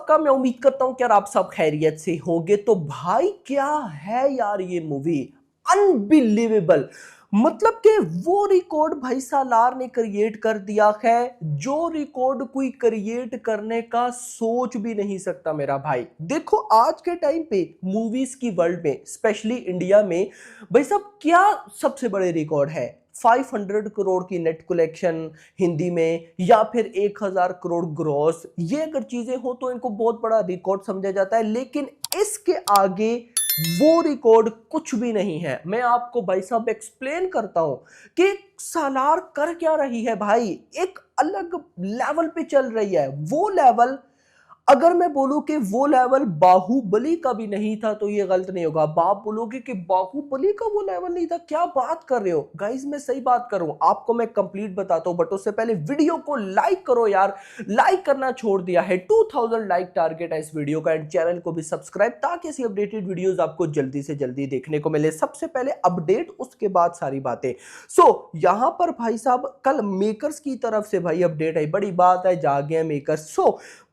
सबका मैं उम्मीद करता हूं कि यार आप सब खैरियत से होंगे। तो भाई क्या है यार ये मूवी, अनबिलीवेबल। मतलब कि वो रिकॉर्ड भाई सालार ने क्रिएट कर दिया है जो रिकॉर्ड कोई क्रिएट करने का सोच भी नहीं सकता मेरा भाई। देखो आज के टाइम पे मूवीज की वर्ल्ड में स्पेशली इंडिया में भाई साहब क्या सबसे बड़े रिकॉर्ड है? 500 करोड़ की नेट कलेक्शन हिंदी में, या फिर 1000 करोड़ ग्रॉस। ये अगर चीजें हो तो इनको बहुत बड़ा रिकॉर्ड समझा जाता है, लेकिन इसके आगे वो रिकॉर्ड कुछ भी नहीं है। मैं आपको भाई साहब एक्सप्लेन करता हूं कि सालार कर क्या रही है भाई। एक अलग लेवल पे चल रही है। वो लेवल, अगर मैं बोलूं कि वो लेवल बाहुबली का भी नहीं था तो ये गलत नहीं होगा। आप बोलोगे कि बाहुबली का वो लेवल नहीं था, क्या बात कर रहे हो गाइस? मैं सही बात कर रहा हूं, आपको मैं कंप्लीट बताता हूं, बट उससे पहले वीडियो को लाइक करो यार। लाइक करना छोड़ दिया है, 2000 लाइक टारगेट है इस वीडियो का। एंड चैनल को भी सब्सक्राइब ताकि ऐसी अपडेटेड वीडियोस आपको जल्दी से जल्दी देखने को मिले। सबसे पहले अपडेट, उसके बाद सारी बातें। यहां पर भाई साहब कल मेकर्स की तरफ से भाई अपडेट है, बड़ी बात है, जागे मेकर्स।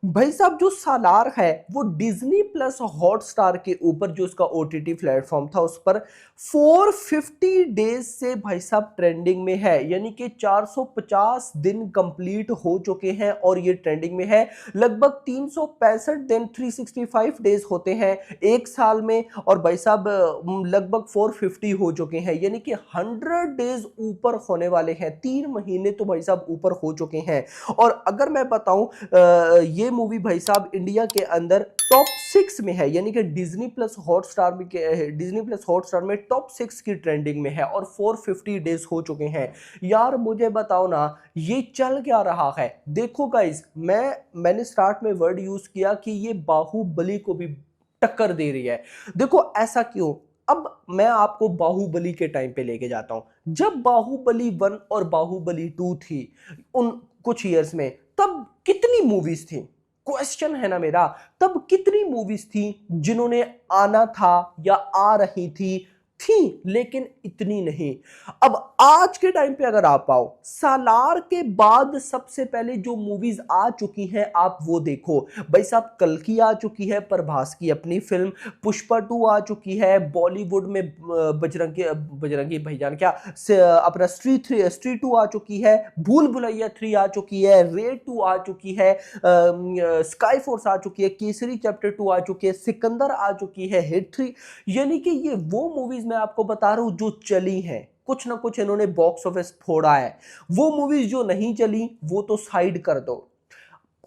भाई साहब जो सालार है वो डिज्नी प्लस हॉटस्टार के ऊपर जो उसका ओटीटी प्लेटफॉर्म था उस पर 450 डेज से भाई साहब ट्रेंडिंग में है, यानी कि 450 दिन कंप्लीट हो चुके हैं और ये ट्रेंडिंग में है। लगभग 365 दिन, 365 डेज होते हैं एक साल में, और भाई साहब लगभग 450 हो चुके हैं, यानी कि 100 डेज ऊपर होने वाले हैं। 3 महीने तो भाई साहब ऊपर हो चुके हैं। और अगर मैं बताऊं ये मूवी भाई साहब इंडिया के अंदर टॉप 6 में है, यानी कि डिज्नी प्लस हॉटस्टार में टॉप 6 की ट्रेंडिंग में है और 450 डेज हो चुके हैं। यार मुझे बताओ ना ये चल क्या रहा है? देखो गाइस, मैंने स्टार्ट में वर्ड यूज किया कि ये बाहुबली को भी टक्कर दे रही है। देखो ऐसा क्यों? अब मैं आपको बाहुबली के टाइम पे लेके जाता हूं। जब बाहुबली 1 और बाहुबली 2 थी उन कुछ ईयर्स में, तब कितनी मूवीज थी? क्वेश्चन है ना मेरा। तब कितनी मूवीज थी जिन्होंने आना था या आ रही थी, लेकिन इतनी नहीं। अब आज के टाइम पे अगर आप आओ, सालार के बाद सबसे पहले जो मूवीज आ चुकी हैं आप वो देखो भाई साहब। कल की आ चुकी है प्रभास की अपनी फिल्म, पुष्पा 2 आ चुकी है, बॉलीवुड में बजरंगी भाईजान क्या अपना स्त्री 2 आ चुकी है, भूल भुलैया 3 आ चुकी है, रेड 2 आ चुकी है, स्काई फोर्स आ चुकी है, केसरी चैप्टर 2 आ चुकी है, सिकंदर आ चुकी है, हिट 3। यानी कि ये वो मूवीज मैं आपको बता रहा हूं जो चली हैं, कुछ ना कुछ इन्होंने बॉक्स ऑफिस फोड़ा है। वो मूवीज जो नहीं चली वो तो साइड कर दो।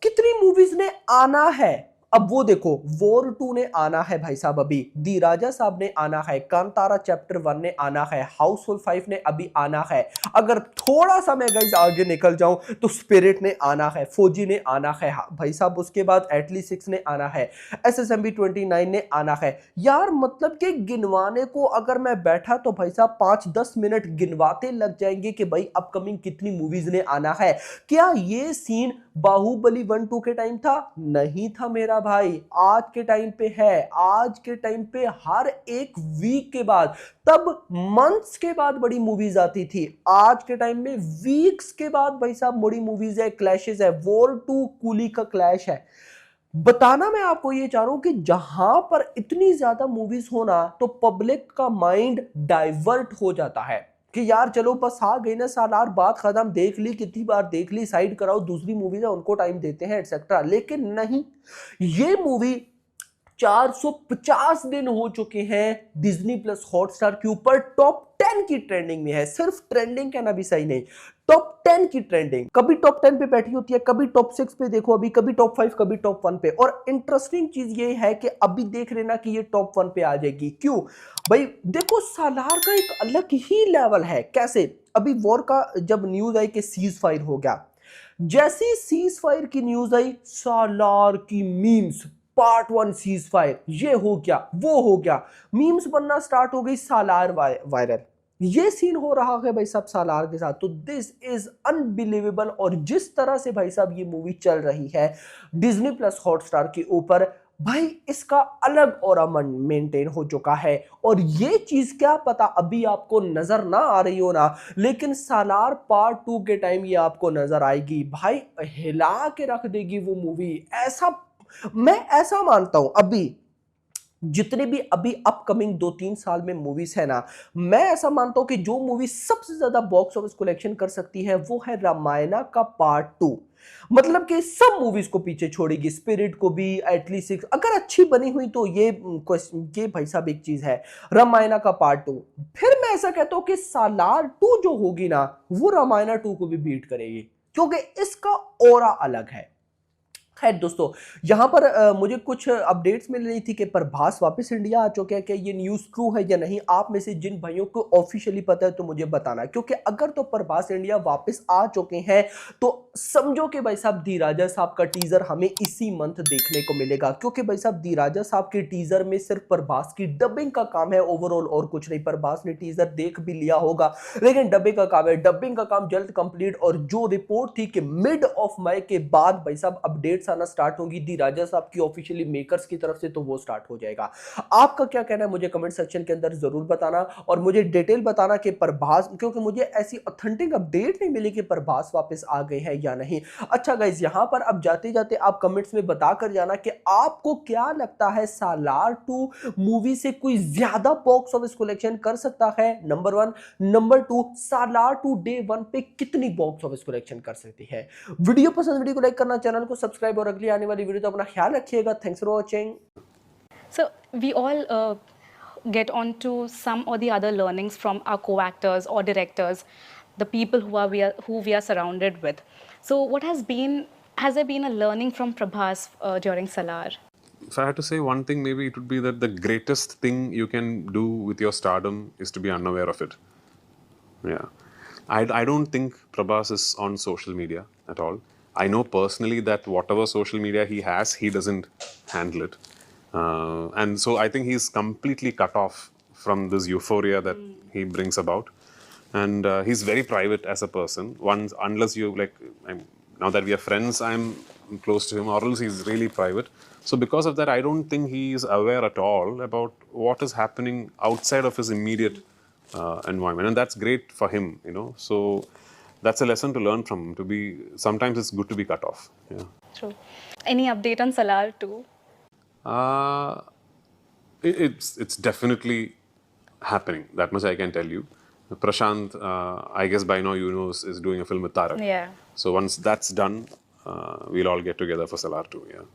कितनी मूवीज ने आना है? अब वो देखो, वॉर 2 ने आना है भाई साहब, अभी दी राजा साहब ने आना है, कांतारा चैप्टर 1 ने आना है, हाउसफुल 5 ने अभी आना है। अगर थोड़ा सा मैं गाइस आगे निकल जाऊं तो स्पिरिट ने आना है, फौजी ने आना है भाई साहब, उसके बाद एटली 6 ने आना है, एसएसएमबी 29 ने आना है। यार मतलब कि गिनवाने को अगर मैं बैठा तो भाई साहब 5-10 मिनट गिनवाते लग जाएंगे कि भाई अपकमिंग कितनी मूवीज ने आना है। क्या ये सीन बाहुबली 1-2 के टाइम था? नहीं था मेरा भाई, आज के टाइम पे है। आज के टाइम पे हर एक वीक के बाद, तब मंथ्स के बाद बड़ी मूवीज आती थी, आज के टाइम में वीक्स के बाद भाई साहब बड़ी मूवीज है, क्लैशेस है। वॉर 2 कूली का क्लैश है। बताना मैं आपको ये चाह रहा हूं कि जहां पर इतनी ज्यादा मूवीज होना तो पब्लिक का माइंड डाइवर्ट हो जाता है कि यार चलो बस आ गई ना सालार, बात खत्म, देख ली, कितनी बार देख ली, साइड कराओ, दूसरी मूवीज है उनको टाइम देते हैं एटसेट्रा। लेकिन नहीं, ये मूवी 450 दिन हो चुके हैं डिज्नी प्लस हॉटस्टार के ऊपर, टॉप 10 की ट्रेंडिंग में है। सिर्फ ट्रेंडिंग कहना भी सही नहीं, टॉप 10 की ट्रेंडिंग। कभी टॉप 10 पे बैठी होती है, कभी टॉप 6 पे देखो, अभी कभी टॉप 5, कभी टॉप 1 पे। और इंटरेस्टिंग चीज ये है कि अभी देख लेना कि ये टॉप 1 पे आ जाएगी। क्यों भाई? देखो सालार का एक अलग ही लेवल है। कैसे? अभी वॉर का जब न्यूज आई कि सीज फायर हो गया, जैसी सीज फायर की न्यूज आई, सालार की मीम्स, पार्ट 1 सीज फायर, ये हो गया, वो हो गया, मीम्स बनना स्टार्ट हो गई, सालार वायरल। ये सीन हो रहा है भाई साहब सालार के साथ। तो दिस इज अनबिलीवेबल। और जिस तरह से भाई साहब ये मूवी चल रही है डिज्नी प्लस हॉटस्टार के ऊपर, भाई इसका अलग ऑरा मेंटेन हो चुका है। और ये चीज क्या पता अभी आपको नजर ना आ रही हो ना, लेकिन सालार पार्ट 2 के टाइम ये आपको नजर आएगी भाई, हिला के रख देगी वो मूवी। ऐसा मैं ऐसा मानता हूं अभी जितने भी अभी अपकमिंग 2-3 साल में मूवीज है ना, मैं ऐसा मानता हूं कि जो मूवी सबसे ज्यादा बॉक्स ऑफिस कलेक्शन कर सकती है वो है रामायणा का पार्ट 2। मतलब कि सब मूवीज को पीछे छोड़ेगी, स्पिरिट को भी, एटलीस्ट 6 अगर अच्छी बनी हुई तो ये भाई साहब एक चीज है, रामायणा का पार्ट 2। फिर मैं ऐसा कहता हूं कि सालार 2 जो होगी ना वो रामायणा 2 को भी बीट करेगी, क्योंकि इसका ऑरा अलग है। खैर दोस्तों, यहां पर मुझे कुछ अपडेट्स मिल रही थी कि प्रभास वापस इंडिया आ चुके हैं। क्या ये न्यूज़ ट्रू है या नहीं? आप में से जिन भाइयों को ऑफिशियली पता है तो मुझे बताना, क्योंकि अगर तो प्रभास इंडिया वापस आ चुके हैं तो समझो कि भाई साहब दी राजा साहब का टीजर हमें इसी मंथ देखने को मिलेगा, क्योंकि भाई साहब दी राजा साहब के टीजर में सिर्फ प्रभास की डबिंग का काम है ओवरऑल, और कुछ नहीं। प्रभास ने टीजर देख भी लिया होगा, लेकिन डबिंग का काम है, डबिंग का काम जल्द कंप्लीट। और जो रिपोर्ट थी कि मिड ऑफ मई के बाद भाई साहब अपडेट्स आना स्टार्ट होंगी दी राजा साहब की ऑफिशियली मेकर्स की तरफ से, तो वो स्टार्ट हो जाएगा। आपका क्या कहना है मुझे कमेंट सेक्शन के अंदर जरूर बताना, और मुझे डिटेल बताना कि प्रभास, क्योंकि मुझे ऐसी ऑथेंटिक अपडेट नहीं मिली कि प्रभास वापस आ गए हैं या नहीं। अच्छा गाइज, यहां पर अब जाते जाते आप कमेंट्स में बता कर जाना कि आपको क्या लगता है सालार 2 मूवी से कोई ज्यादा बॉक्स ऑफिस कलेक्शन कर सकता है, नंबर 1। नंबर 2, सालार 2 डे 1 पे कितनी बॉक्स ऑफिस कलेक्शन कर सकती है? वीडियो पसंद, वीडियो को लाइक करना, चैनल को सब्सक्राइब, और अगली आने वाली वीडियो तो अपना ख्याल रखिएगा। Thanks for watching. So we all get on to some or the other learnings from our co-actors or directors, the people who we are surrounded with. So what has there been a learning from Prabhas during Salar? If I had to say one thing, maybe it would be that the greatest thing you can do with your stardom is to be unaware of it. Yeah. I don't think Prabhas is on social media at all. I know personally that whatever social media he has, he doesn't handle it. And so I think he's completely cut off from this euphoria that he brings about. And he's very private as a person. Unless you like, now that we are friends, I'm close to him, or else he's really private. So because of that, I don't think he's aware at all about what is happening outside of his immediate environment, and that's great for him, you know. So that's a lesson to learn from him. Sometimes it's good to be cut off. Yeah. True. Any update on Salar too? It's definitely happening. That much I can tell you. Prashant, I guess by now you know, is doing a film with Tarak. Yeah. So once that's done, we'll all get together for Salar 2. Yeah.